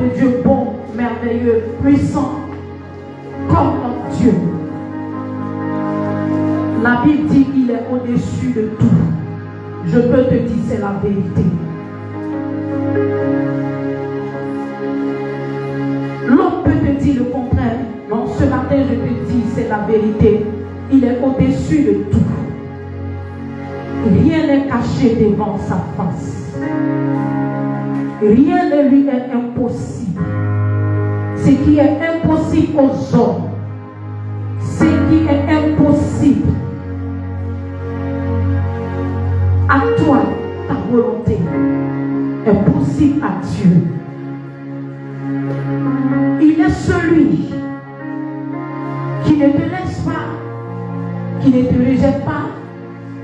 de Dieu bon, merveilleux, puissant, comme notre Dieu. La Bible dit qu'il est au-dessus de tout. Je peux te dire, c'est la vérité. L'homme peut te dire le contraire. Non, ce matin, je te dis, c'est la vérité. Il est au-dessus de tout. Rien n'est caché devant sa face. Rien ne lui est impossible. Ce qui est impossible aux hommes, ce qui est impossible à toi, ta volonté, est possible à Dieu. Il est celui qui ne te laisse pas, qui ne te rejette pas,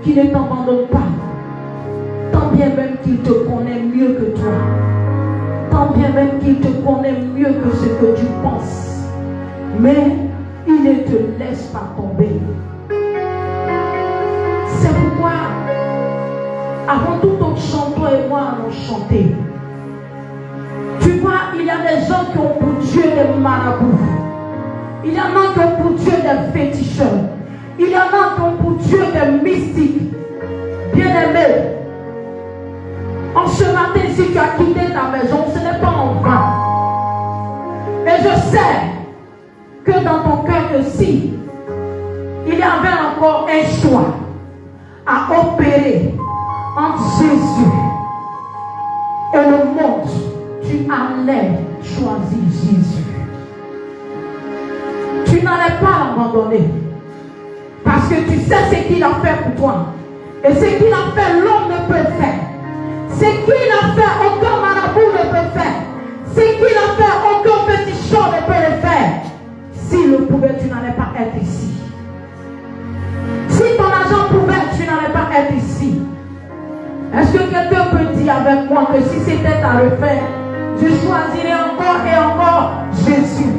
qui ne t'abandonne pas. Tant bien même qu'il te connaît mieux que toi, tant bien même qu'il te connaît mieux que ce que tu penses, mais il ne te laisse pas tomber. C'est pourquoi, avant toute autre chose, toi et moi allons chanter. Tu vois, il y a des gens qui ont pour Dieu des marabouts. Il y en a qui ont pour Dieu des féticheurs. Il y en a qui ont pour Dieu des mystiques. Bien-aimés, en ce matin, si tu as quitté ta maison, ce n'est pas en vain. Et je sais que dans ton cœur que si il y avait encore un choix à opérer entre Jésus et le monde, tu allais choisir Jésus. Tu n'allais pas l'abandonner. Parce que tu sais ce qu'il a fait pour toi. Et ce qu'il a fait, l'homme ne peut faire. Ce qu'il a fait, aucun marabout ne peut faire. Ce qu'il a fait, aucun petit chant ne peut le faire. S'il le pouvait, tu n'allais pas être ici. Si ton argent pouvait, tu n'allais pas être ici. Est-ce que quelqu'un peut dire avec moi que si c'était à refaire, je choisirais encore et encore Jésus?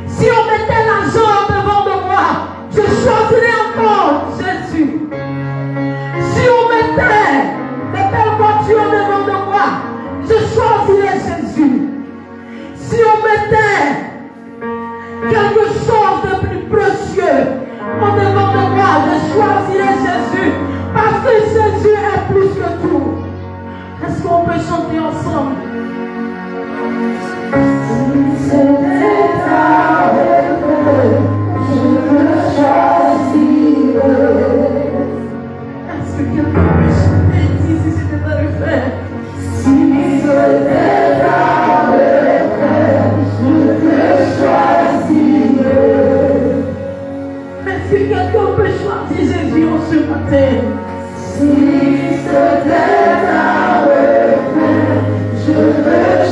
Si on mettait l'argent devant de moi, je choisirais encore Jésus. Si on mettait des belles voitures devant de moi, je choisirais Jésus. Si on mettait quelque chose de plus précieux en devant de moi, je choisirais Jésus. Parce que Jésus est plus que tout. Est-ce qu'on peut chanter ensemble? Est-ce que quelqu'un peut chanter ici si c'était à refaire? Si c'était à refaire, je te choisirais. Est-ce que quelqu'un peut choisir Jésus en ce matin? Si c'était à refaire, je te choisirais.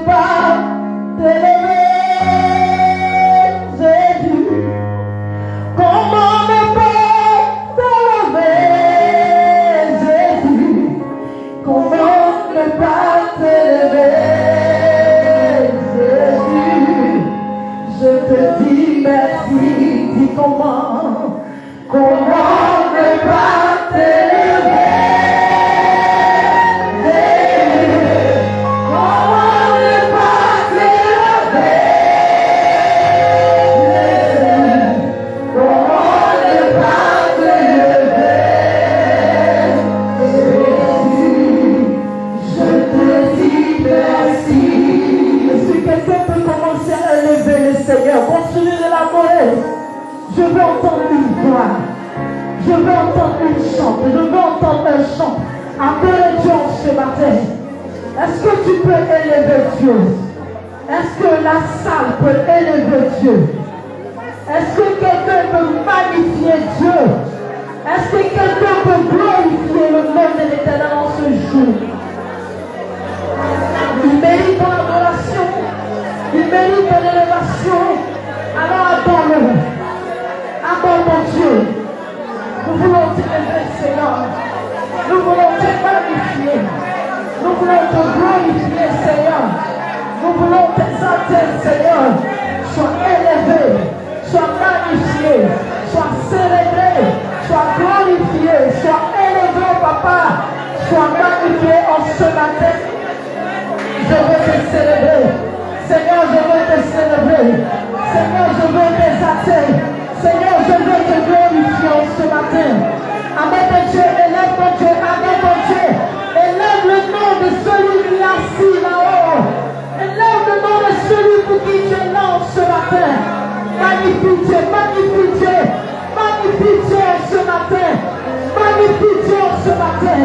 pas t'élever, Jésus? Comment ne pas t'élever, Jésus? Comment ne pas t'élever, Jésus? Je te dis merci, dis comment ne pas t'élever, Jésus? Comment ne pas t'élever, Jésus? Comment ne pas t'élever, Jésus? Je te dis merci. Si quelqu'un peut commencer à élever le Seigneur, construire de la monnaie, je veux entendre une voix, je veux entendre une chante, je veux entendre un chant. Appelle Dieu ce matin. Est-ce que tu peux élever Dieu? Est-ce que la salle peut élever Dieu? Est-ce que quelqu'un peut magnifier Dieu? Est-ce que quelqu'un peut glorifier le nom de l'Éternel en ce jour? Il mérite ton adoration, il mérite ton élévation. Alors adore-le, adore mon Dieu. Nous voulons t'élever, Seigneur. Nous voulons te magnifier. Nous voulons te glorifier, Seigneur. Nous voulons t'exalter, Seigneur. Sois élevé, sois magnifié, sois célébré, sois glorifié, sois élevé, Papa. Sois magnifié en ce matin. Je veux te célébrer. Seigneur, je veux te célébrer. Seigneur, je veux t'exalter. Seigneur, je veux te glorifier en ce matin. Amen, mon Dieu, élève mon Dieu, amen, mon Dieu. Élève le nom de celui qui est assis là-haut. Élève le nom de celui pour qui tu es là ce matin. Magnifie Dieu, magnifie Dieu. Magnifie Dieu ce matin. Magnifie Dieu ce matin.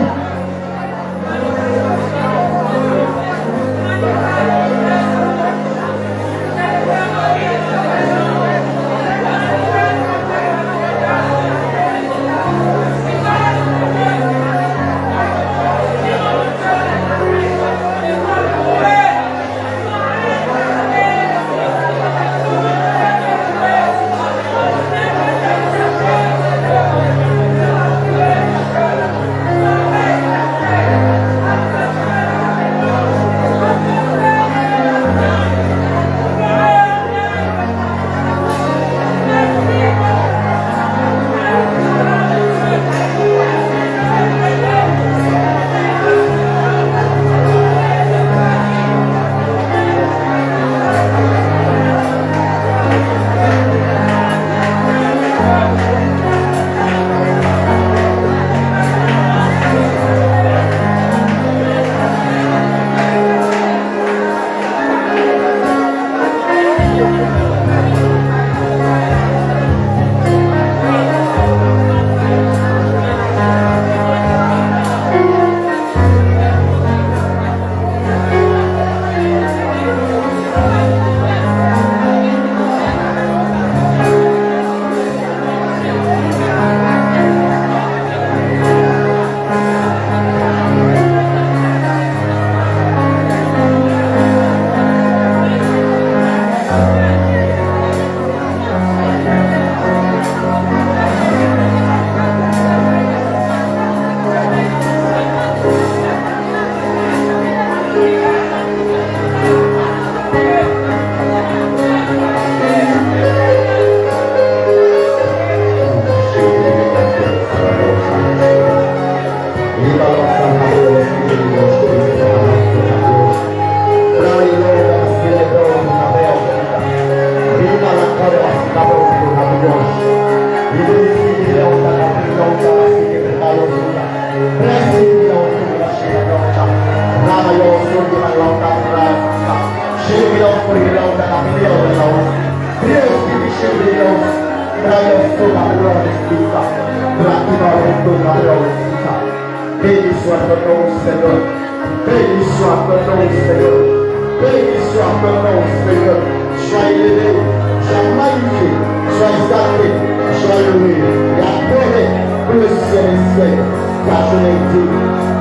Béni soit ton nom, Seigneur. Béni soit ton nom, Seigneur. Béni soit ton nom, Seigneur. Sois élevé, sois magnifié, sois exalté, sois loué et adoré pour le ciel et ciel. Car je l'ai dit,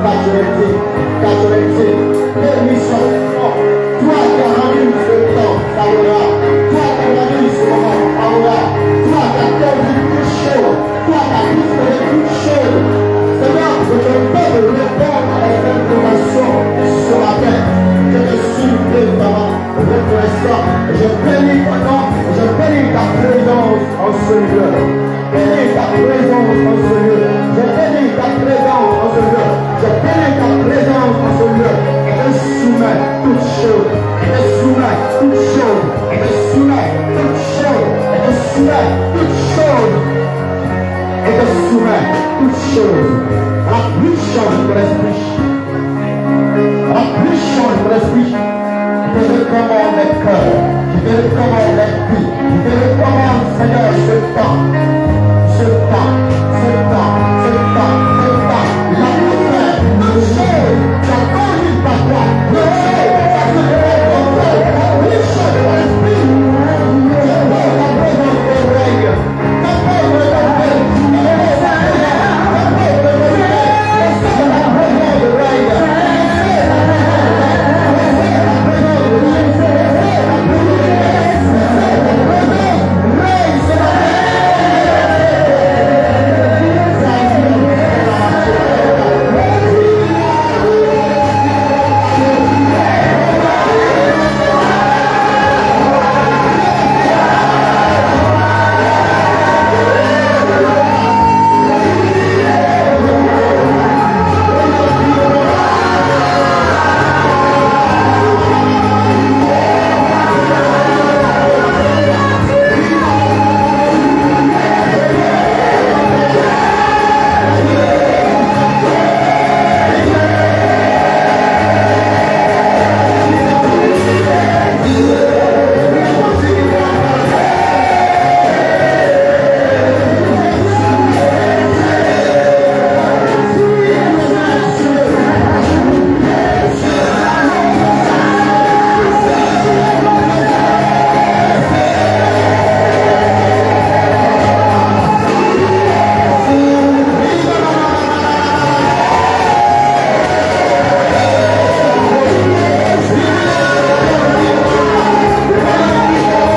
car je l'ai dit, car je l'ai dit. Béni soit ton nom. Toi Lui change mon esprit. Je te recommande mes cœurs. Je te recommande l'esprit. Je te recommande, Seigneur, ce temps. Ce temps. Ce temps. Ce temps. Ce temps. L'atmosphère. Une chose. J'attends une par toi. Une chose. Ça se fait. Une chose. Mon esprit. J'attends la présence de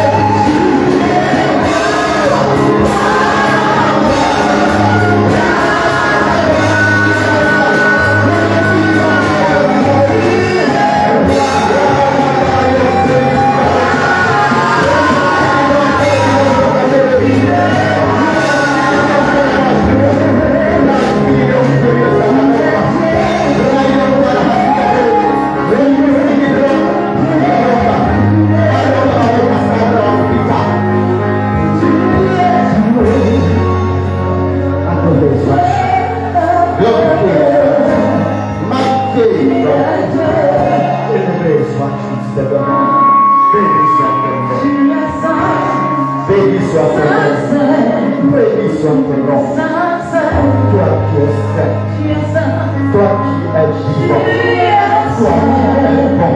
règne. J'attends le règne.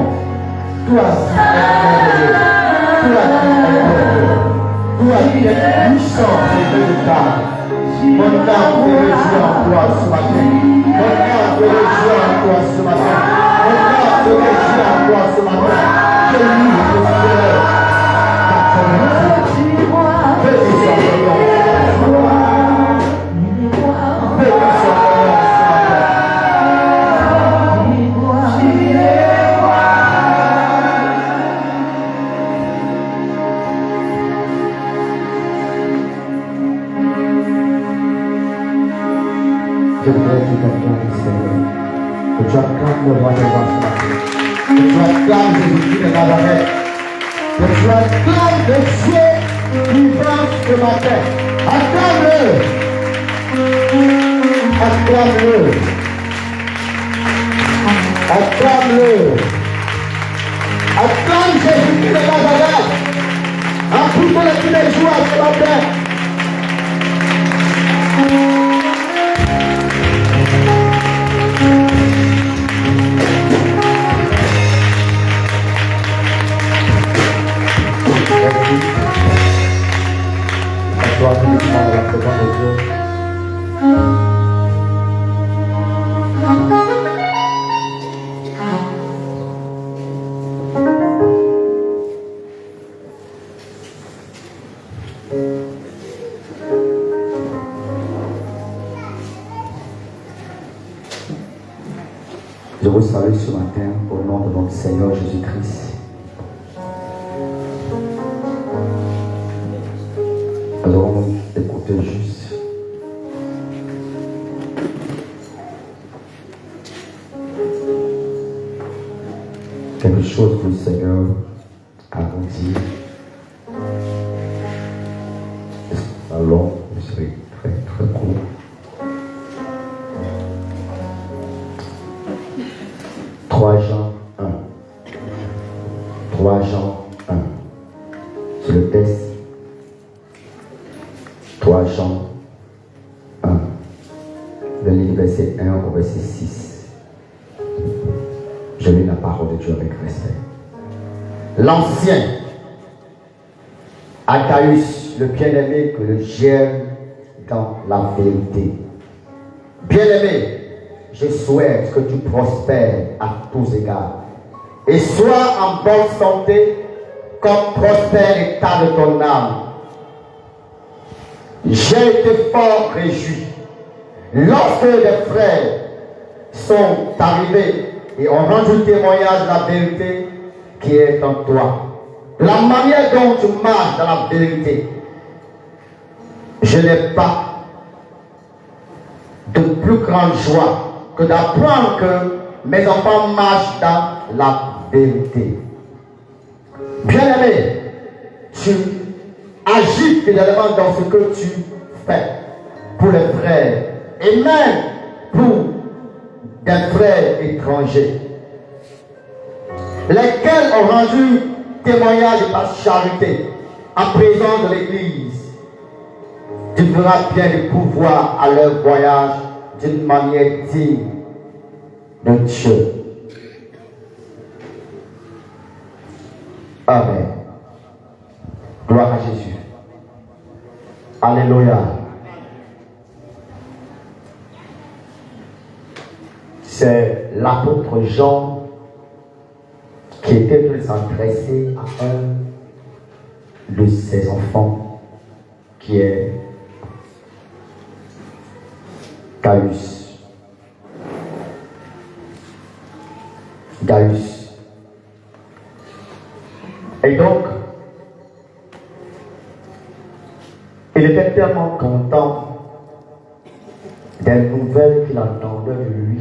Je voudrais que tu t'acclames, Seigneur. Que tu acclames le roi des rois ce matin. Que tu acclames Jésus-Christ de Nazareth. Que tu acclames le ciel vivant ce matin. Acclame-le. Acclame-le. Acclame-le. Acclame Jésus-Christ de Nazareth. Acclame-le tous les jours ce matin. Assois uniquement dans la présence de Dieu. Je vous salue ce matin au nom de notre Seigneur Jésus-Christ. Nous allons écouter juste quelque chose que le Seigneur a vous dit. C'est pas long, mais c'est très très court. Trois Jean 3 Jean 1. C'est le test. 3 Jean 1. De l'île verset 1 au verset 6. Je lis la parole de Dieu avec respect. L'ancien Achaïus, le bien-aimé que j'aime dans la vérité. Bien-aimé, je souhaite que tu prospères à tous égards et sois en bonne santé comme prospère l'état de ton âme. J'ai été fort réjoui lorsque les frères sont arrivés et ont rendu témoignage de la vérité qui est en toi. La manière dont tu marches dans la vérité, je n'ai pas de plus grande joie que d'apprendre que mes enfants marchent dans la vérité. Bien-aimé, tu agis fidèlement dans ce que tu fais pour les frères et même pour des frères étrangers, lesquels ont rendu témoignage de ta charité en présence de l'Église. Tu feras bien de pouvoir à leur voyage d'une manière digne de Dieu. Amen. Gloire à Jésus. Alléluia. C'est l'apôtre Jean qui était de s'adresser à un de ses enfants qui est Gaius. Et donc, il était tellement content des nouvelles qu'il entendait de lui,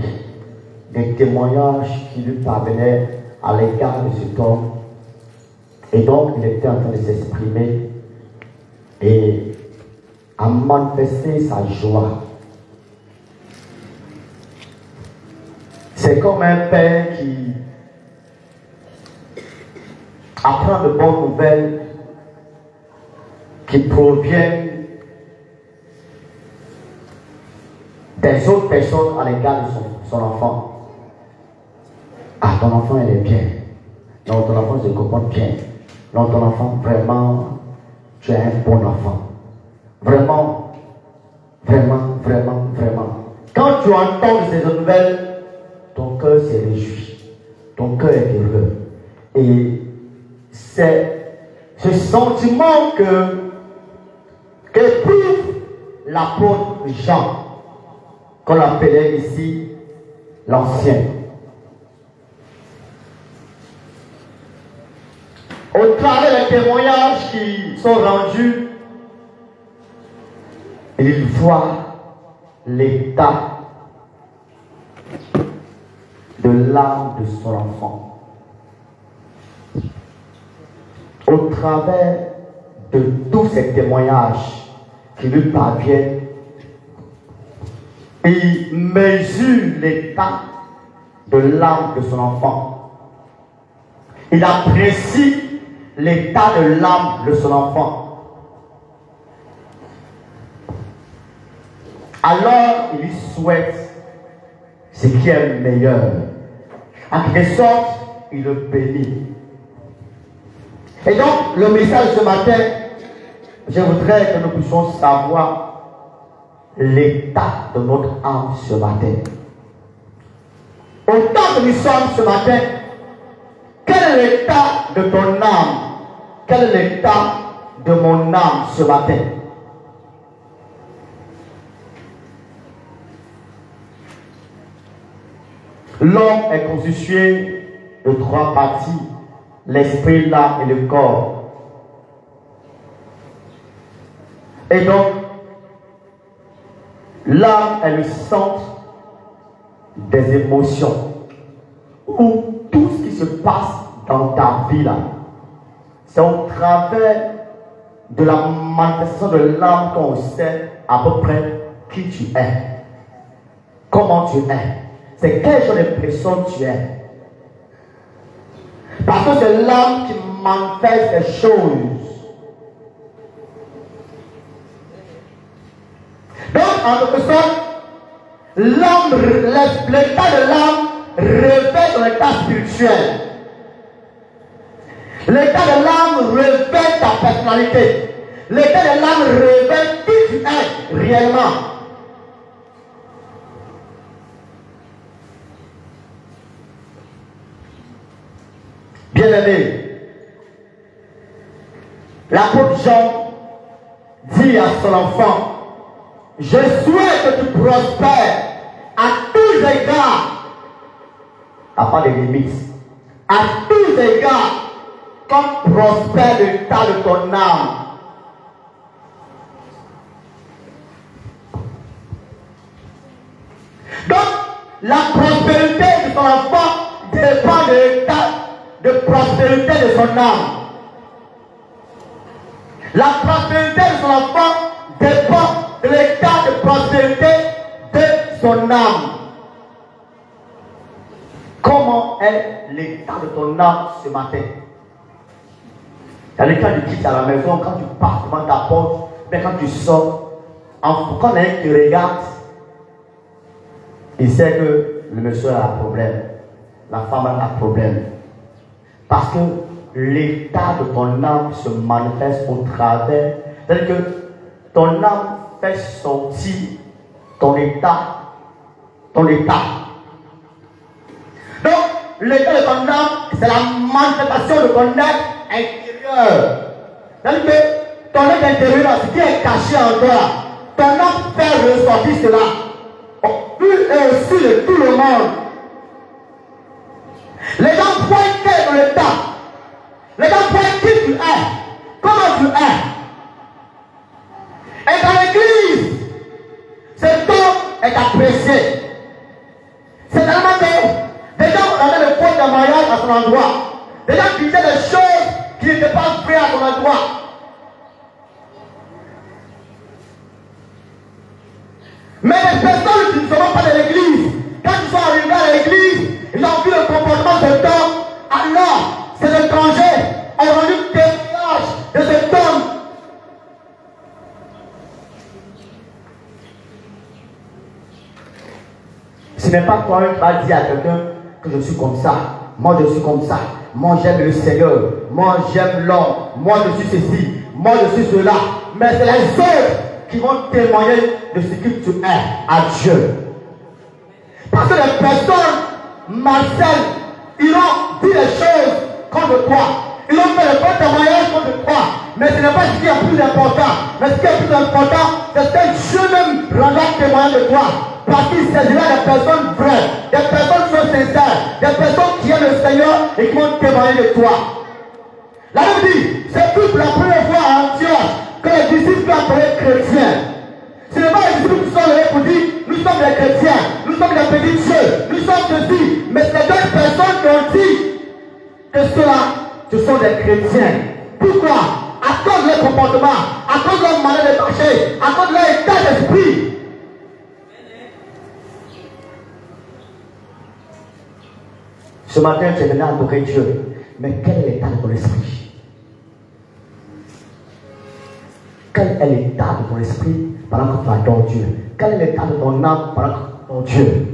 des témoignages qui lui parvenaient à l'égard de cet homme. Et donc, il était en train de s'exprimer et à manifester sa joie. C'est comme un père qui apprend de bonnes nouvelles qui proviennent des autres personnes à l'égard de son enfant. Ah, ton enfant, elle est bien. Non, ton enfant se comporte bien. Non, ton enfant, vraiment, tu es un bon enfant. Vraiment, vraiment, vraiment, vraiment. Quand tu entends ces nouvelles, ton cœur s'est réjoui. Ton cœur est heureux. Et c'est ce sentiment qu'éprouve l'apôtre Jean, qu'on appelait ici l'ancien. Au travers des témoignages qui sont rendus, il voit l'état de l'âme de son enfant. Au travers de tous ces témoignages qui lui parviennent, il mesure l'état de l'âme de son enfant. Il apprécie l'état de l'âme de son enfant. Alors, il lui souhaite ce qui est le meilleur. En quelque sorte, il le bénit. Et donc, le message de ce matin, je voudrais que nous puissions savoir l'état de notre âme ce matin. Autant que nous sommes ce matin, quel est l'état de ton âme? Quel est l'état de mon âme ce matin? L'homme est constitué de 3 parties, l'esprit, l'âme et le corps. Et donc, l'âme est le centre des émotions, où tout ce qui se passe dans ta vie là, c'est au travers de la manifestation de l'âme qu'on sait à peu près qui tu es, comment tu es. C'est quel genre de personne tu es. Parce que c'est l'âme qui manifeste les choses. Donc, en quelque sorte, l'état de l'âme revêt son état spirituel. L'état de l'âme revêt ta personnalité. L'état de l'âme revêt qui tu es réellement. Bien-aimé, l'apôtre Jean dit à son enfant, je souhaite que tu prospères à tous égards, à part des limites, à tous égards, comme prospère l'état de ton âme. Donc, la prospérité de ton enfant dépend de l'état de prospérité de son âme. La prospérité de son enfant dépend de l'état de prospérité de son âme. Comment est l'état de ton âme ce matin? Dans le cas de quitte à la maison, quand tu pars devant ta porte, mais quand tu sors, quand un te regarde, il sait que le monsieur a un problème, la femme a un problème. Parce que l'état de ton âme se manifeste au travers, c'est-à-dire que ton âme fait sortir ton état. Donc, l'état de ton âme, c'est la manifestation de ton être intérieur. C'est-à-dire que ton être intérieur, ce qui est caché en toi, ton âme fait ressortir cela. Vu et aussi de tout le monde. Les gens voient quel est ton état. Les gens voient qui tu es. Comment tu es. Et dans l'église, cet homme est apprécié. C'est tellement que des gens avaient le point de mariage à son endroit. Des gens qui disaient des choses qui n'étaient pas vraies à son endroit. Mais les personnes qui ne sont pas de l'église, quand ils sont arrivés à l'église, ils ont vu le comportement de cet homme. Alors, ces étrangers ont rendu témoignage de cet homme. Ce n'est pas toi qui vas dire à quelqu'un que je suis comme ça. Moi, je suis comme ça. Moi, j'aime le Seigneur. Moi, j'aime l'homme. Moi, je suis ceci. Moi, je suis cela. Mais c'est les autres qui vont témoigner de ce que tu es à Dieu. Parce que les personnes malsaines, ils ont dit les choses contre toi. Ils ont fait le bon témoignage contre toi. Mais ce n'est pas ce qui est plus important. Mais ce qui est plus important, c'est que Dieu même rendra témoignage de toi. Parce qu'il s'agira des personnes vraies, des personnes qui sont sincères, des personnes qui aiment le Seigneur et qui vont témoigner de toi. La Bible dit, c'est toute la première fois à Antioche que les disciples sont appelés chrétiens. Ce n'est pas les disciples qui sont là pour dire, nous sommes des chrétiens, nous sommes des petits dieux, nous sommes ceci. Mais c'est d'autres personnes qui ont dit que ceux-là, ce sont des chrétiens. Pourquoi? À cause de leur comportement, à cause de leur manière de marcher, à cause de leur état d'esprit. Ce matin, tu es venu adorer Dieu. Mais quel est l'état de ton esprit? Quel est l'état de ton esprit pendant que tu adores Dieu? Quel est l'état de ton âme pendant que tu adores Dieu?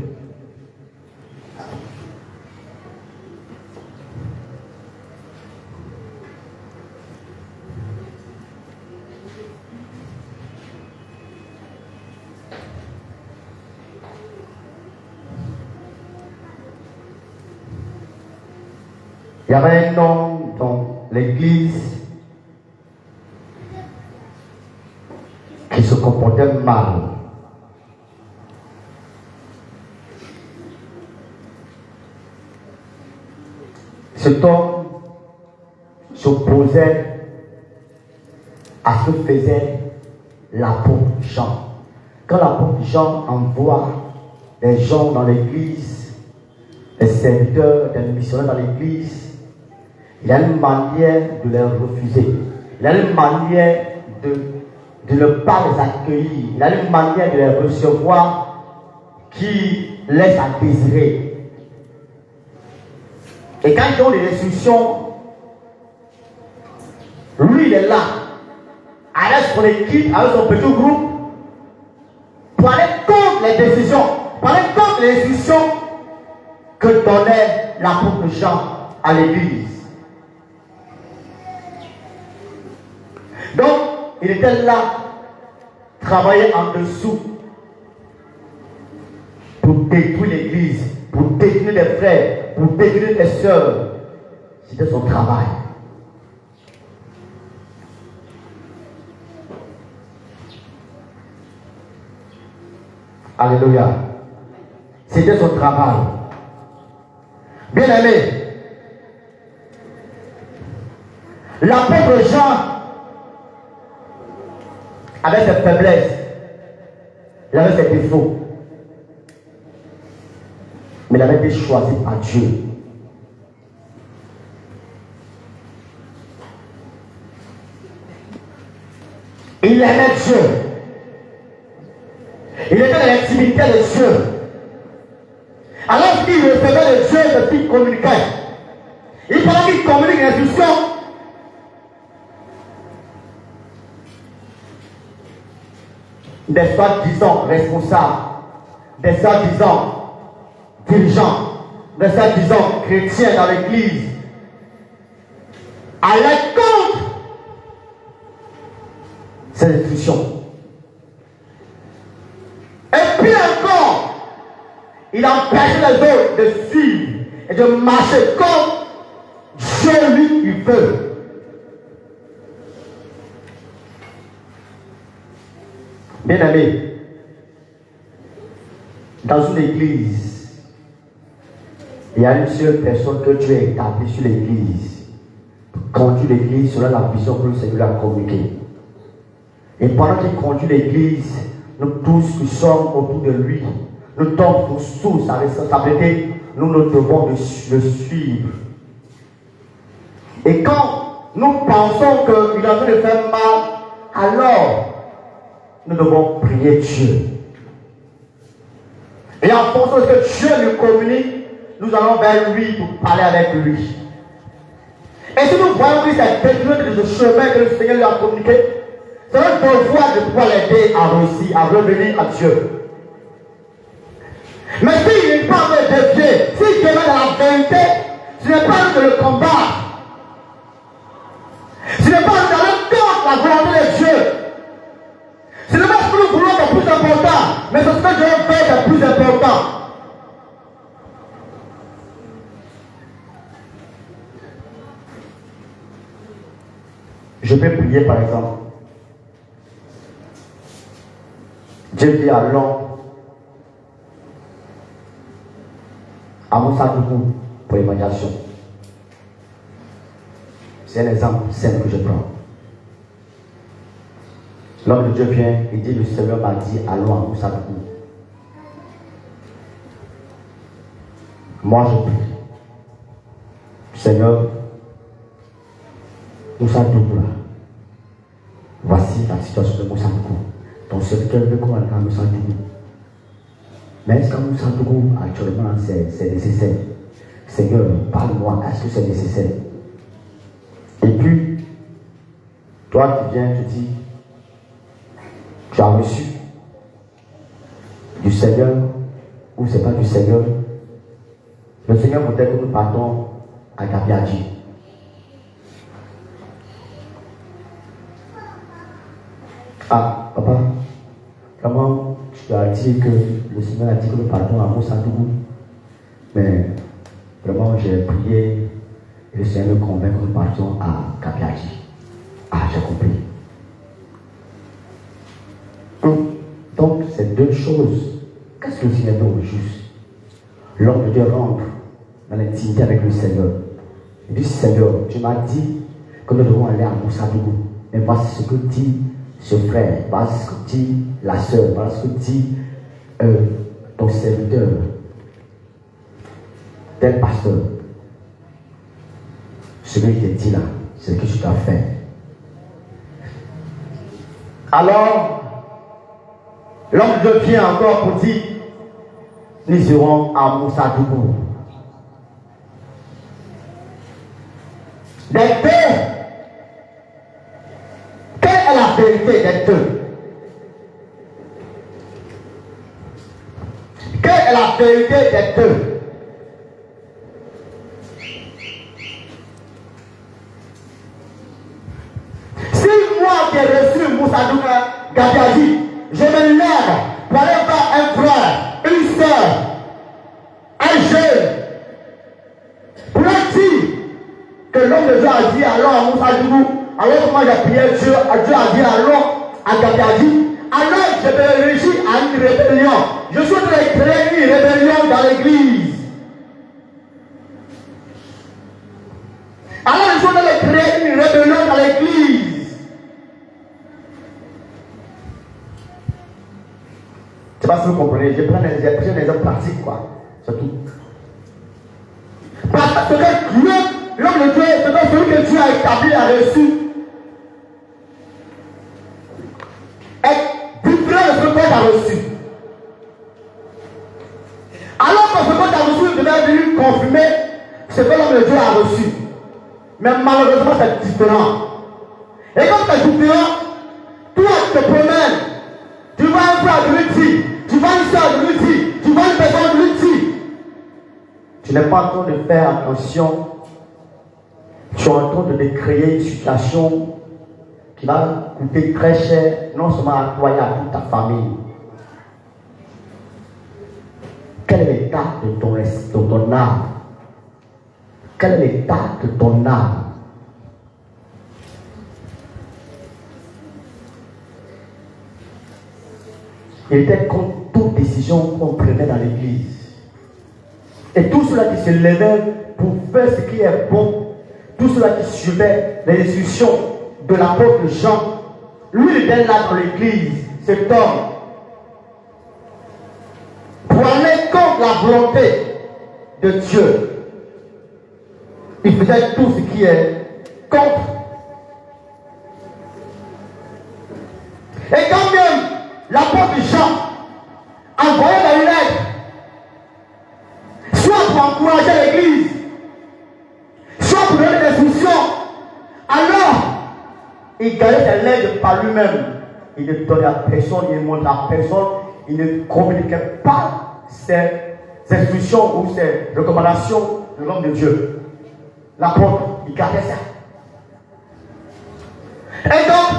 Il y avait un homme dans l'église qui se comportait mal. Cet homme s'opposait à ce que faisait l'apôtre Jean. Quand l'apôtre Jean envoie des gens dans l'église, des serviteurs, des missionnaires dans l'église, il a une manière de les refuser. Il a une manière de ne pas les accueillir. Il a une manière de les recevoir qui laisse à désirer. Et quand ils ont des instructions, lui il est là, avec son équipe, avec son petit groupe, pour aller contre les décisions, pour aller contre les instructions que donnait l'apôtre Jean à l'église. Donc, il était là, travailler en dessous pour détruire l'église, pour détruire les frères, pour détruire les sœurs. C'était son travail. Alléluia. C'était son travail. Bien aimé, l'apôtre Jean avait ses faiblesses, il avait ses défauts, mais il avait été choisi par Dieu. Il aimait Dieu. Il était dans l'intimité de Dieu. Alors qu'il recevait le Dieu de qui communiquait, il fallait qu'il communique l'instruction. Des soi-disant responsables, des soi-disant dirigeants, des soi-disant chrétiens dans l'église, allaient contre ces instructions. Et puis encore, il empêche les autres de suivre et de marcher comme Dieu lui il veut. Bien aimé, dans une église, il y a une seule personne que Dieu a établie sur l'église, conduit l'église selon la vision que le Seigneur a communiquée. Et pendant qu'il conduit l'église, nous tous qui sommes autour de lui, nous tombons sous sa responsabilité, nous devons le suivre. Et quand nous pensons qu'il est en train de faire mal, alors nous devons prier Dieu. Et en fonction de ce que Dieu nous communique, nous allons vers lui pour parler avec lui. Et si nous voyons que c'est détourné de ce chemin que le Seigneur lui a communiqué, c'est notre devoir de pouvoir l'aider à réussir, à revenir à Dieu. Mais s'il n'est pas de Dieu, s'il demeure dans la vérité, ce n'est pas de le combattre. Ce n'est pas d'aller contre la volonté de Dieu. Ce n'est pas ce que nous voulons de plus important, mais c'est ce que Dieu fait de plus important. Je peux prier par exemple. Dieu dit à l'homme, à Moussa Dougou pour l'évangélisation. C'est un exemple simple que je prends. L'homme de Dieu vient et dit, le Seigneur m'a dit, allons à Moussa Dougou. Moi je prie. Seigneur, Moussa Dougou là, voici la situation de Moussa Dougou. Ton serviteur veut qu'on aille à Moussa Dougou. Mais est-ce qu'à Moussa Dougou actuellement c'est nécessaire? Seigneur, parle-moi, est-ce que c'est nécessaire? Et puis, toi qui viens, tu dis, tu as reçu du Seigneur ou c'est pas du Seigneur. Le Seigneur voudrait que nous partons à Gabiadji. Ah, papa, comment tu as dit que le Seigneur a dit que nous partons à Moussa Dougou? Mais vraiment, j'ai prié et le Seigneur me convainc que nous partons à Gabiadji. Ah, j'ai compris. Donc, c'est deux choses. Qu'est-ce que le Seigneur veut au juste? L'homme de Dieu rentre dans l'intimité avec le Seigneur. Il dit, Seigneur, tu m'as dit que nous devons aller à Moussa Dougou. Mais voici ce que dit ce frère, voici ce que dit la sœur, voici ce que dit ton serviteur, tel pasteur. Ce qu'il te dit là, c'est ce que tu dois faire. Alors, l'homme de Dieu vient encore pour dire, nous irons à Moussa Dougou. des deux. Quelle est la vérité des deux? Quelle est la vérité des deux? Si moi qui ai reçu Moussa Gadiadi, je me lève pour aller voir un frère, une soeur, un jeune, pour leur dire que l'homme de Dieu a dit alors à Moussa Dougou, alors que moi j'ai prié Dieu a dit alors à Gadiadi, alors je me réjouis à une rébellion. Je suis en train de créer une rébellion dans l'église. Alors je suis en train de créer une rébellion dans l'église. Je ne sais pas si vous comprenez, je prends des exemples pratiques, quoi. C'est tout. Parce que Dieu, l'homme de Dieu, c'est que celui que Dieu a établi, a reçu, est différent de ce que tu as reçu. Alors que ce que tu as reçu devait venir confirmer ce que l'homme de Dieu a reçu. Mais malheureusement, c'est différent. Et comme c'est différent, toi, tu te promènes, tu vas un frère de l'outil, tu vas une soeur de l'outil, tu vas une personne de l'outil. Tu n'es pas en train de faire attention. Tu es en train de créer une situation qui va coûter très cher, non seulement à toi et à toute ta famille. Quel est l'état de ton âme? Quel est l'état de ton âme? Il était contre toute décision qu'on prenait dans l'église. Et tous ceux-là qui se levaient pour faire ce qui est bon, tous ceux-là qui suivaient les instructions de l'apôtre Jean, lui il était là dans l'église, cet homme, pour aller contre la volonté de Dieu. Il faisait tout ce qui est contre. Et quand même, l'apôtre Jean envoyait dans une lettre, soit pour encourager l'église, soit pour donner des instructions, alors il gardait ses lettres par lui-même. Il ne donnait à personne, il ne montrait à personne, il ne communiquait pas ses instructions ou ses recommandations de l'homme de Dieu. L'apôtre, il gardait ça. Et donc,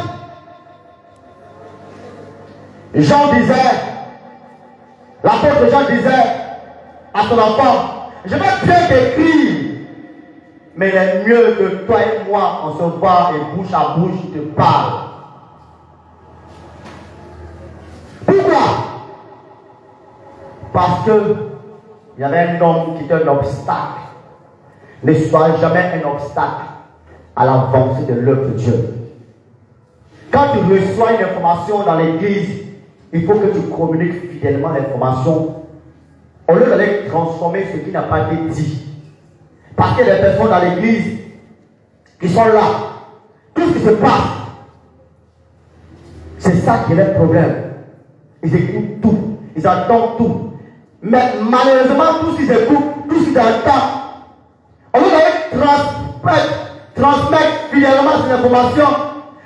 Jean disait, l'apôtre Jean disait à son enfant, je vais bien t'écrire, mais il est mieux que toi et moi, on se voit et bouche à bouche, je te parle. Pourquoi? Parce que il y avait un homme qui était un obstacle. Ne sois jamais un obstacle à l'avancée de l'œuvre de Dieu. Quand tu reçois une information dans l'église, il faut que tu communiques fidèlement l'information au lieu d'aller transformer ce qui n'a pas été dit. Parce qu'il y a des personnes dans l'église qui sont là. Tout ce qui se passe, c'est ça qui est le problème. Ils écoutent tout, ils entendent tout. Mais malheureusement, tout ce qu'ils écoutent, tout ce qu'ils entendent, au lieu d'aller transmettre fidèlement ces informations,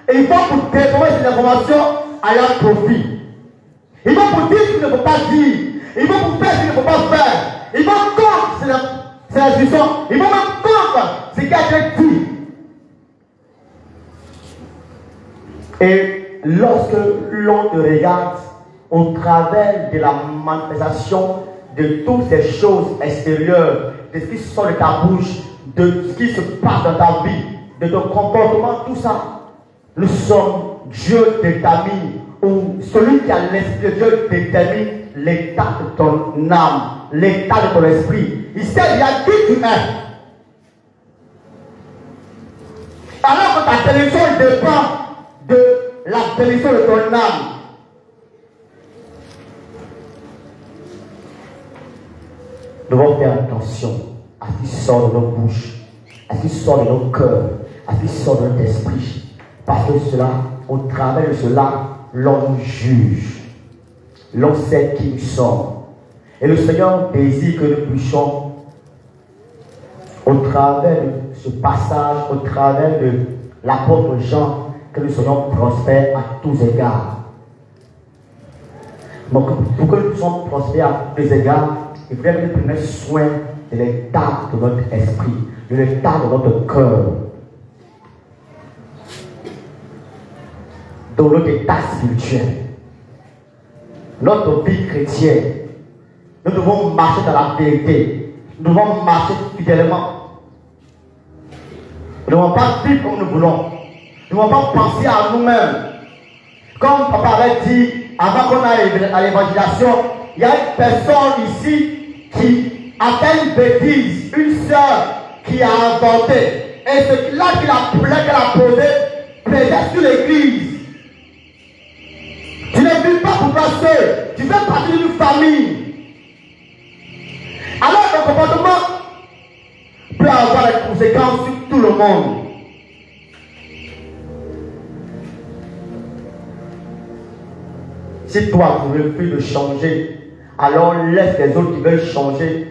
et ils vont pour déformer ces informations à leur profit. Ils vont pour dire ce qu'il ne faut pas dire. Ils vont pour faire ce qu'il ne faut pas faire. Ils vont contre ces instructions. Ils vont même contre ce qui a été dit. Et lorsque l'on te regarde au travers de la manifestation de toutes ces choses extérieures, de ce qui sort de ta bouche, de ce qui se passe dans ta vie, de ton comportement, tout ça, nous sommes, Dieu détermine, ou celui qui a l'esprit de Dieu détermine l'état de ton âme, l'état de ton esprit. Il sait bien qui tu es. Alors que ta télévision dépend de la télévision de ton âme. Nous devons faire attention à ce qui sort de nos bouches, à ce qui sort de nos cœurs, à ce qui sort de notre esprit. Parce que cela, au travers de cela, l'on nous juge. L'on sait qui nous sommes. Et le Seigneur désire que nous puissions, au travers de ce passage, au travers de l'apôtre Jean, que nous soyons prospères à tous égards. Donc, pour que nous soyons prospères à tous les égards, il faut que nous prenions soin de l'état de notre esprit, de l'état de notre cœur, de notre état spirituel, notre vie chrétienne. Nous devons marcher dans la vérité, nous devons marcher fidèlement. Nous ne devons pas vivre comme nous voulons, nous ne devons pas penser à nous-mêmes. Comme papa avait dit, avant qu'on aille à l'évangélisation, il y a une personne ici qui a fait une bêtise, une sœur qui a inventé. Et ce là qu'elle a posé pesait sur l'église. Tu ne vis pas pour toi seul, tu fais partie d'une famille. Alors ton comportement peut avoir des conséquences sur tout le monde. Si toi tu refuses de changer, alors laisse les autres qui veulent changer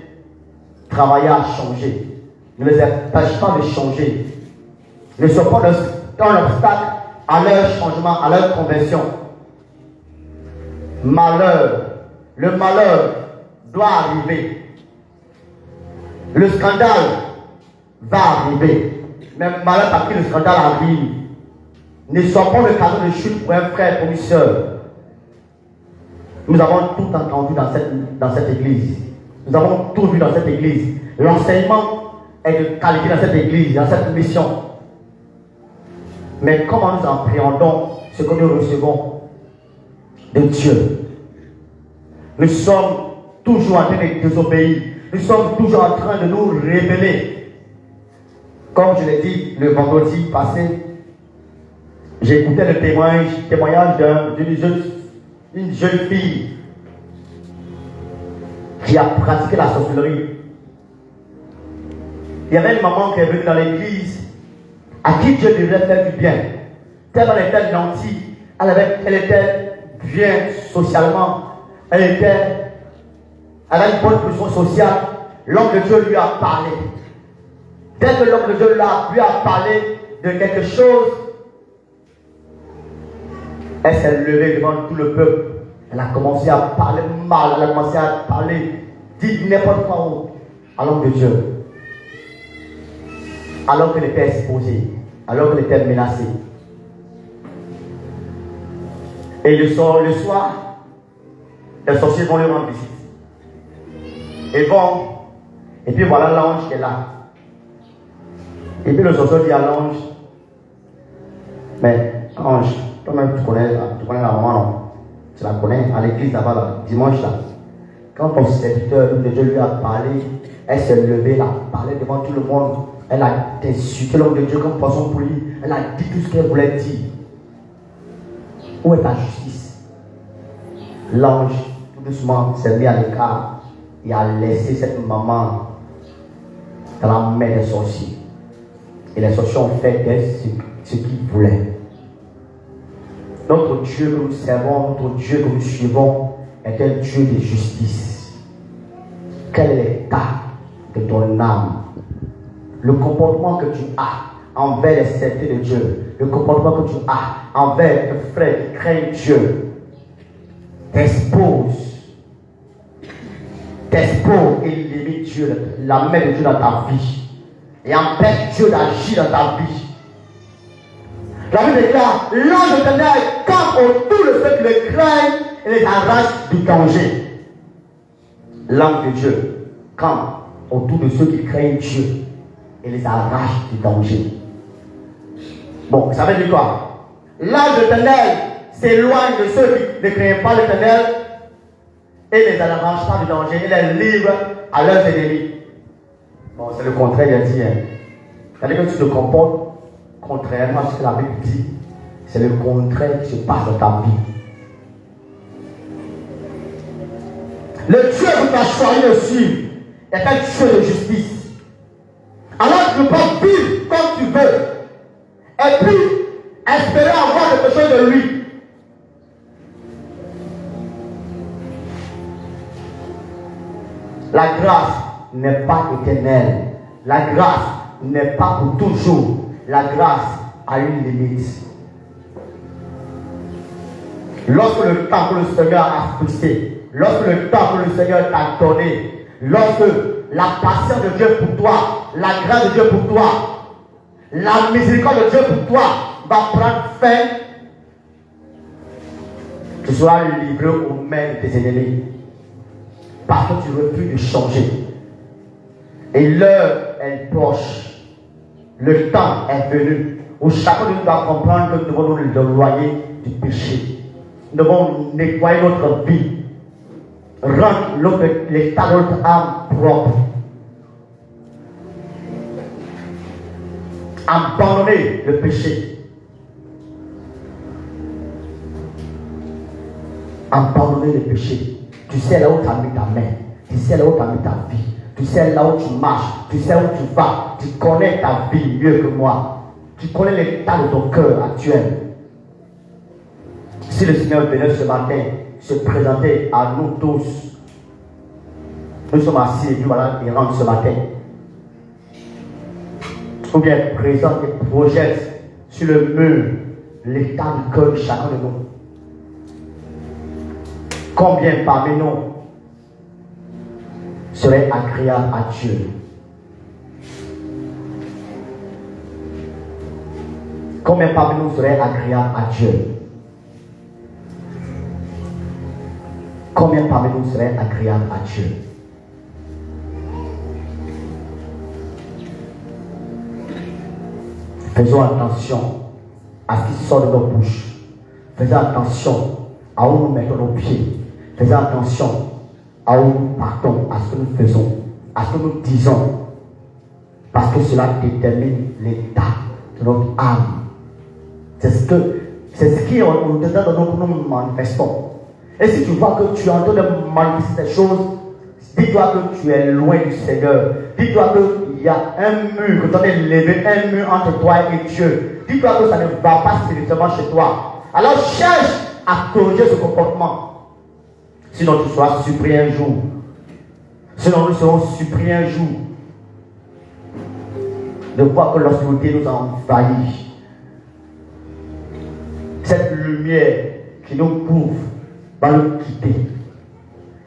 travailler à changer. Ne les empêche pas de changer. Ne sois pas un obstacle à leur changement, à leur conversion. Malheur, le malheur doit arriver. Le scandale va arriver. Mais malheur parce que le scandale arrive. Ne sois pas le cadeau de chute pour un frère, pour une soeur. Nous avons tout entendu dans cette église. Nous avons tout vu dans cette église. L'enseignement est de qualité dans cette église, dans cette mission. Mais comment nous appréhendons ce que nous recevons de Dieu? Nous sommes toujours en train de désobéir. Nous sommes toujours en train de nous révéler. Comme je l'ai dit le vendredi passé, j'ai écouté le témoignage d'une jeune fille qui a pratiqué la sorcellerie. Il y avait une maman qui est venue dans l'église à qui Dieu devait faire du bien. Tellement elle était gentille, elle était bien socialement, elle avait une bonne position sociale. L'homme de Dieu lui a parlé. Dès que l'homme de Dieu lui a parlé de quelque chose, elle s'est levée devant tout le peuple. Elle a commencé à parler mal, elle a commencé à parler, dire n'importe quoi à l'homme de Dieu. Alors qu'elle était exposée, alors qu'elle était menacée. Et le soir, les sorciers vont lui rendre visite. Et puis voilà l'ange qui est là. Et puis le sorcier dit à l'ange, mais ange, toi-même tu connais la maman, non? Tu la connais à l'église là-bas, là, dimanche là. Quand ton serviteur de Dieu lui a parlé, elle s'est levée, elle a parlé devant tout le monde. Elle a insulté l'homme de Dieu comme poisson pour lui. Elle a dit tout ce qu'elle voulait dire. Où est ta justice? L'ange, tout doucement, s'est mis à l'écart et a laissé cette maman dans la main des sorciers. Et les sorciers ont fait d'elle ce qu'ils voulaient. Notre Dieu que nous servons, notre Dieu que nous suivons, est un Dieu de justice. Quel est l'état de ton âme? Le comportement que tu as envers les serviteurs de Dieu, le comportement que tu as envers tes frères qui craignent Dieu, t'expose et limite Dieu, la main de Dieu dans ta vie, et empêche Dieu d'agir dans ta vie. La Bible déclare, l'ange de l'Éternel campe autour de ceux qui le craignent et les arrache du danger. L'ange de Dieu campe autour de ceux qui craignent Dieu et les arrache du danger. Bon, ça veut dire quoi? L'ange de l'Éternel s'éloigne de ceux qui ne craignent pas l'Éternel et les arrache pas du danger et les livre à leurs ennemis. Bon, c'est le contraire, il a dit. C'est-à-dire que tu te comportes contrairement à ce que la Bible dit, c'est le contraire qui se passe dans ta vie. Le Dieu que tu as choisi de suivre est un Dieu de justice. Alors tu ne peux pas vivre comme tu veux et puis espérer avoir quelque chose de lui. La grâce n'est pas éternelle. La grâce n'est pas pour toujours. La grâce a une limite. Lorsque le temps que le Seigneur a fixé, lorsque le temps que le Seigneur t'a donné, lorsque la patience de Dieu pour toi, la grâce de Dieu pour toi, la miséricorde de Dieu pour toi va prendre fin, tu seras livré aux mains de tes ennemis. Parce que tu refuses de changer. Et l'heure est proche. Le temps est venu où chacun de nous doit comprendre que nous devons nous éloigner du péché. Nous devons nettoyer notre vie, rendre l'état de notre âme propre, abandonner le péché, abandonner le péché. Tu sais là où tu as mis ta main, tu sais là où tu as mis ta vie, tu sais là où tu marches, tu sais où tu vas, tu connais ta vie mieux que moi, tu connais l'état de ton cœur actuel. Si le Seigneur venait ce matin se présenter à nous tous, nous sommes assis et Dieu voilà, il rentre ce matin, ou bien présente et projette sur le mur l'état du cœur de chacun de nous. Combien parmi nous serait agréable à Dieu? Combien parmi nous serait agréable à Dieu? Combien parmi nous serait agréable à Dieu? Faisons attention à ce qui sort de nos bouches. Faisons attention à où nous mettons nos pieds. Faisons attention à où nous partons, à ce que nous faisons, à ce que nous disons. Parce que cela détermine l'état de notre âme. C'est ce qui est au-dedans de nous manifestons. Et si tu vois que tu es en train de manifester ces choses, dis-toi que tu es loin du Seigneur. Dis-toi qu'il y a un mur, que tu as levé un mur entre toi et Dieu. Dis-toi que ça ne va pas spirituellement chez toi. Alors cherche à corriger ce comportement. Sinon tu seras surpris un jour. Sinon nous serons surpris un jour de voir que l'obscurité nous a envahis. Cette lumière qui nous couvre va nous quitter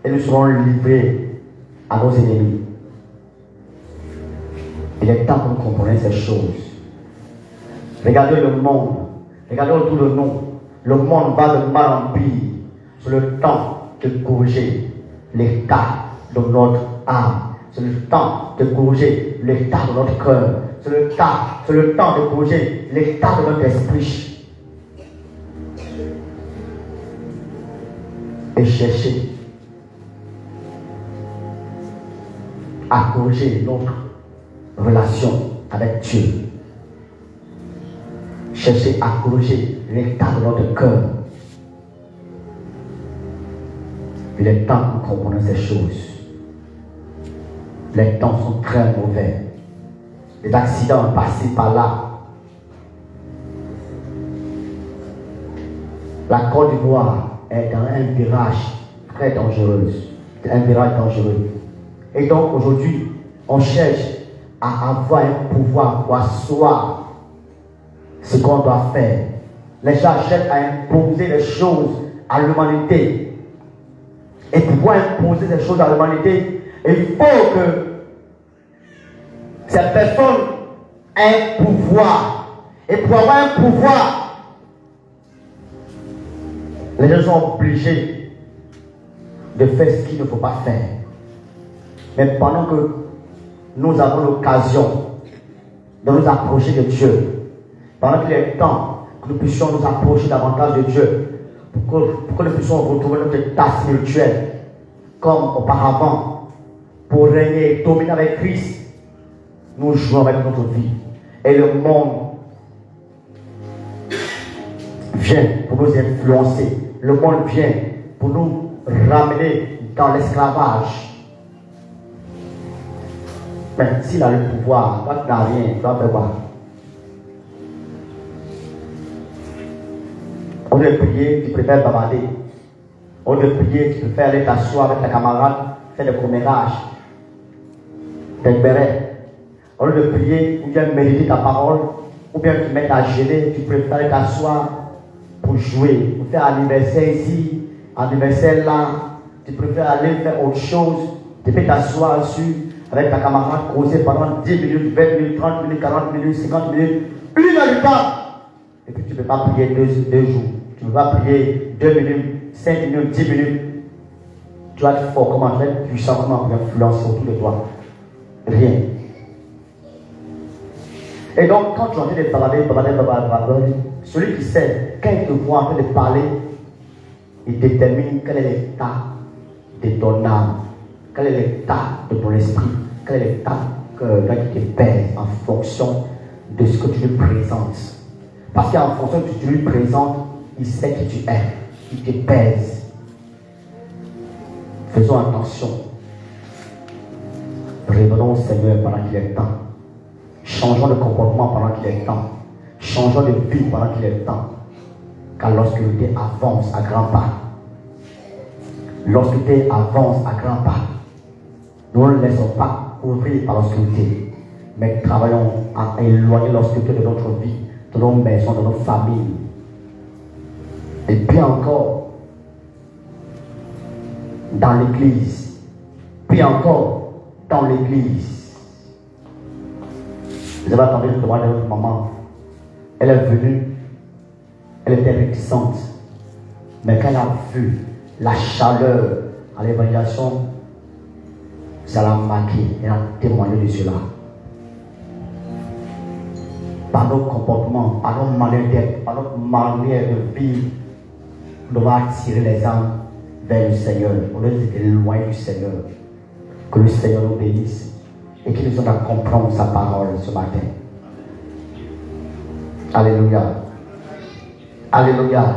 et nous serons livrés à nos ennemis. Il est temps que nous comprenions ces choses. Regardez le monde, regardez autour de nous. Le monde va de mal en pire. C'est le temps de corriger l'état de notre âme. C'est le temps de corriger l'état de notre cœur. C'est le temps de corriger l'état de notre esprit. Et chercher à corriger notre relation avec Dieu. Chercher à corriger l'état de notre cœur. Il est temps que nous comprenions ces choses. Les temps sont très mauvais. Les accidents passés par là. La Côte d'Ivoire est dans un virage très dangereux. Un virage dangereux. Et donc aujourd'hui, on cherche à avoir un pouvoir pour asseoir ce qu'on doit faire. Les gens cherchent à imposer des choses à l'humanité. Et pour pouvoir imposer des choses à l'humanité, il faut que cette personne ait un pouvoir. Et pour avoir un pouvoir, les gens sont obligés de faire ce qu'il ne faut pas faire. Mais pendant que nous avons l'occasion de nous approcher de Dieu, pendant qu'il est temps que nous puissions nous approcher davantage de Dieu, pour que nous puissions retrouver notre état spirituel comme auparavant, pour régner et dominer avec Christ, nous jouons avec notre vie. Et le monde vient pour nous influencer. Le monde vient pour nous ramener dans l'esclavage. Mais s'il a le pouvoir, toi tu n'as rien, tu vas faire quoi? Au lieu de prier, tu préfères bavarder. Au lieu de prier, tu préfères aller t'asseoir avec ta camarade, faire des commérages, des bérets. au lieu de prier, ou bien méditer ta parole, ou bien te mettre à gêner, tu préfères t'asseoir pour jouer, pour faire anniversaire ici, anniversaire là, tu préfères aller faire autre chose, tu peux t'asseoir dessus avec ta camarade, causer pendant 10 minutes, 20 minutes, 30 minutes, 40 minutes, 50 minutes, 1 heure du temps. Et puis tu ne peux pas prier 2 jours, tu ne peux pas prier 2 minutes, 5 minutes, 10 minutes. Tu vas être fort, comment tu vas être puissant, comment tu vas influencer autour de toi. Rien. Et donc, quand tu es en train de balader, celui qui sait, quand il te voit en train de parler, il détermine quel est l'état de ton âme, quel est l'état de ton esprit, quel est l'état qui te pèse en fonction de ce que tu lui présentes. Parce qu'en fonction de ce que tu lui présentes, il sait qui tu es, il te pèse. Faisons attention. Revenons au Seigneur pendant qu'il est temps. Changeons de comportement pendant qu'il est temps. Changeons de vie pendant qu'il est temps. Car l'obscurité avance à grands pas. L'obscurité avance à grands pas. Nous ne laissons pas ouvrir par l'obscurité, mais travaillons à éloigner l'obscurité de notre vie, de nos maisons, de nos familles. Et bien encore, dans l'église. Puis encore, dans l'église. Vous avez entendu le témoignage de votre maman. Elle est venue, elle était réticente. Mais quand elle a vu la chaleur à l'évaluation, ça l'a marqué. Elle a témoigné de cela. Par nos comportements, par nos manières d'être, par notre manière de vivre, nous devons attirer les âmes vers le Seigneur. On doit être loin du Seigneur. Que le Seigneur nous bénisse et qu'il nous aide à comprendre sa parole ce matin. Alléluia. Alléluia.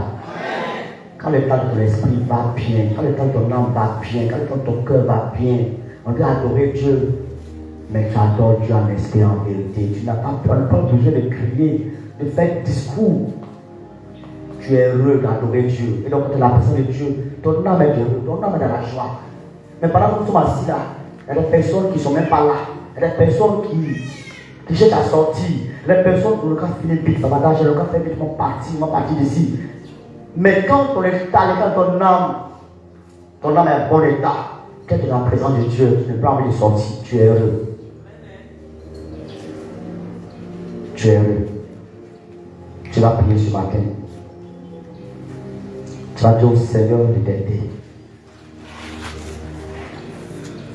Quand l'état de ton esprit va bien, quand l'état de ton âme va bien, quand l'état de ton cœur va bien, on doit adorer Dieu. Mais tu adores Dieu en esprit, en vérité. Tu n'as pas besoin de crier, de faire discours. Tu es heureux d'adorer Dieu. Et donc, quand tu es la personne de Dieu, ton âme est heureuse, ton âme est dans la joie. Mais pendant que nous sommes assis là, il y a des personnes qui ne sont même pas là. Il y a des personnes qui cherchent à sortir. Les personnes qui ont fini vite, ça va d'âge, le cas fait vite, vont partir d'ici. Mais quand ton état, quand ton âme est en bon état, quand tu es dans la présence de Dieu, tu n'as pas envie de sortir, tu es heureux. Tu es heureux. Tu vas prier ce matin. Tu vas dire au Seigneur de t'aider.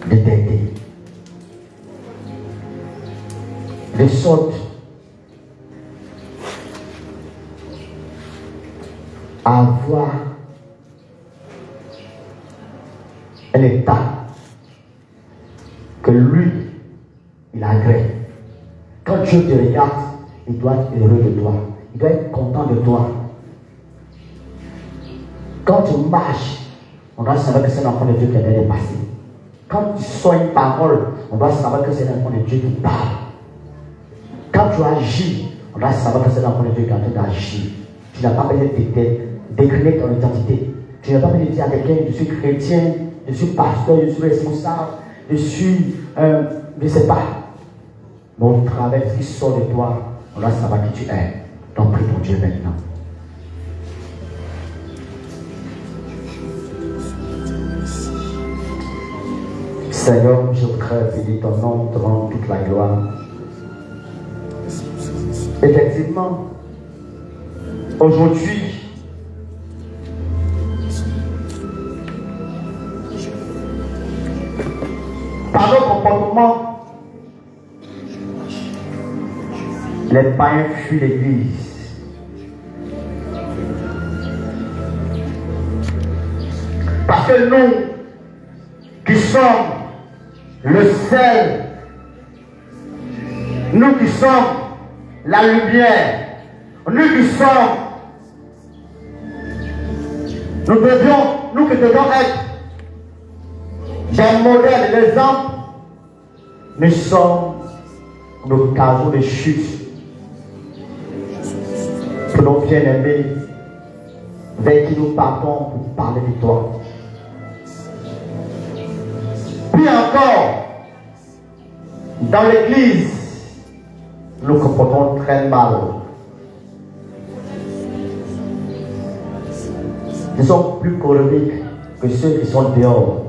De t'aider. De sorte à avoir un état que lui, il agrée. Quand Dieu te regarde, il doit être heureux de toi. Il doit être content de toi. Quand tu marches, on doit savoir que c'est l'enfant de Dieu qui est dépassé. Quand tu sors une parole, on doit savoir que c'est l'enfant de Dieu qui parle. Quand tu agis, on doit savoir que c'est l'enfant de Dieu qui est en train d'agir. Tu n'as pas besoin de décliner ton identité. Tu n'as pas besoin de dire à quelqu'un, je suis chrétien, je suis pasteur, je suis responsable, je suis, je ne sais pas. Mais au travers de ce qui sort de toi, on doit savoir qui tu es. Donc prie ton Dieu maintenant. Seigneur, je voudrais bénir ton nom devant toute la gloire. Effectivement, aujourd'hui, par nos comportements, les païens fuient l'église. Parce que nous, qui sommes le sel, nous qui sommes la lumière, nous qui sommes, nous qui devons être des modèles, des exemples, nous sommes nos cadeaux de chute pour nos bien-aimés vers qui nous partons pour parler de toi. Puis encore, dans l'église, nous comportons très mal. Nous sommes plus colériques que ceux qui sont dehors.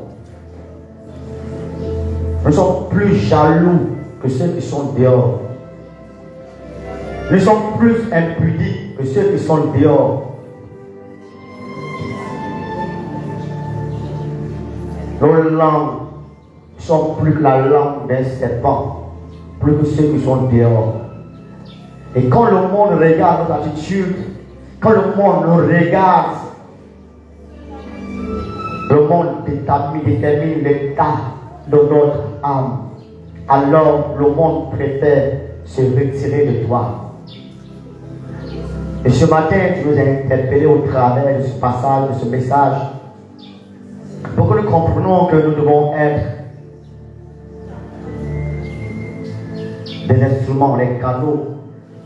Nous sommes plus jaloux que ceux qui sont dehors. Nous sommes plus impudiques que ceux qui sont dehors. Nos langues sont plus que la langue d'un serpent, plus que ceux qui sont dehors. Et quand le monde regarde notre attitude, quand le monde nous regarde, le monde détermine l'état de notre âme. Alors le monde préfère se retirer de toi. Et ce matin, tu nous as interpellés au travers de ce passage, de ce message, pour que nous comprenions que nous devons être des instruments, des canaux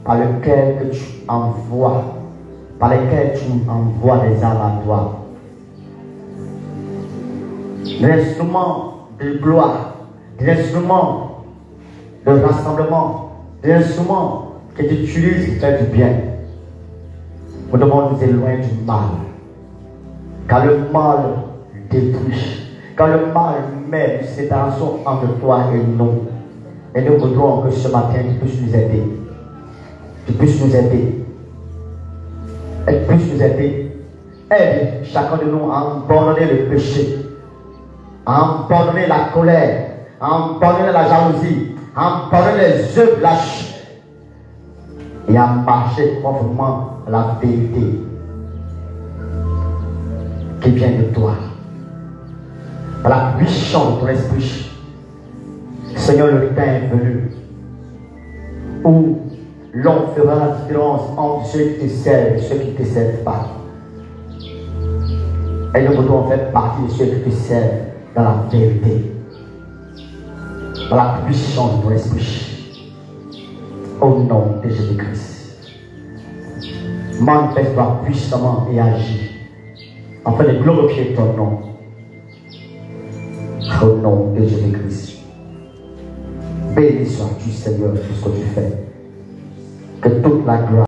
par lesquels que tu envoies, par lesquels tu envoies des âmes à toi. Des instruments de gloire, des instruments de rassemblement, des instruments que tu utilises pour faire du bien. Nous devons nous éloigner du mal, car le mal détruit, car le mal met une séparation entre toi et nous. Et nous voudrons que ce matin tu puisses nous aider. Tu puisses nous aider. Et tu puisses nous aider. Aide chacun de nous à abandonner le péché, à abandonner la colère, à abandonner la jalousie, à abandonner les œuvres lâches et à marcher conformément à la vérité qui vient de toi. Par la puissance de ton esprit, Seigneur, le temps est venu où l'on fera la différence entre ceux qui te servent et ceux qui ne te servent pas. Et nous voudrons faire partie de ceux qui te servent dans la vérité, par la puissance de ton esprit. Au nom de Jésus-Christ, manifeste-toi puissamment et agis afin de glorifier ton nom. Au nom de Jésus-Christ. Béni sois-tu, Seigneur, pour ce que tu fais. Que toute la gloire